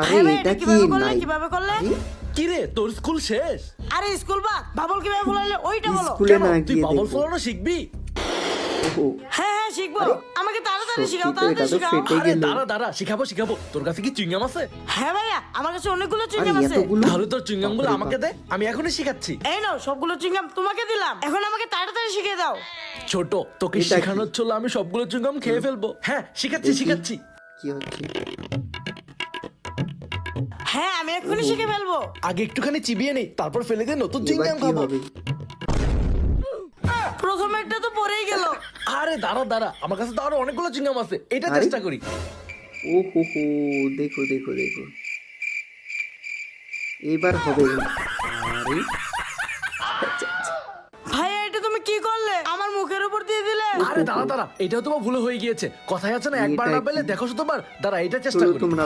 আরে এটা কি নাই কিভাবে করলে? কি রে তোর স্কুল শেষ? আরে স্কুল বা বাবল কিভাবে ফোলালে ওইটা বলো। স্কুলে না তুই গিয়ে বাবল দেখবো। ফলানো শিখবি? ওহো, হ্যাঁ হ্যাঁ শিখবো। আমাকে তাড়াতাড়ি শিখাও, সত্যি তো এটা তাড়াতাড়ি তো শিখাও। ফেটে আরে গেল। দাঁড়া শিখাবো তোর কাছে কি চুইংগাম আছে? হ্যাঁ ভাইয়া, আমার কাছে অনেকগুলো আরে চুইংগাম আছে। এতগুলো তাহলে তোর চুইংগাম গুলো বাপরে আমাকে বাপ। দে, আমি এখনই শিখাচ্ছি। এই নাও সবগুলো চুইংগাম তোমাকে দিলাম, এখন আমাকে তাড়াতাড়ি শিখিয়ে দাও। ছোট তোকে এটা কি? শেখানোর ছিল আমি সবগুলো চুইংগাম খেয়ে ফেলবো। হ্যাঁ শিখাচ্ছি দেখি। শিখাচ্ছি। কি হচ্ছে? হ্যাঁ আমি এক্ষুনি শিখে ফেলবো। আগে একটুখানি চিবিয়ে নেই, তারপর ফেলে দিয়ে নতুন এবার চুইংগাম কি খাবো। হবে? প্রথম একটা তো পড়েই গেল। আরে দাঁড়া আমার কাছে তো আরো অনেকগুলো চুইংগাম আছে, এটা আরে? চেষ্টা করি। ও হো হো, দেখো দেখো দেখো, এবার হবে। আরে ভাইয়া এটা তুমি কি করলে? আমার মুখের উপর দিয়ে দিলে। আরে দাঁড়া এটাও তোমার ভুল হয়ে গিয়েছে। কথায় আছে না, একবার এটা না পেলে কি? দেখো শতবার। দাঁড়া এটা চেষ্টা চলো করি। তোমরা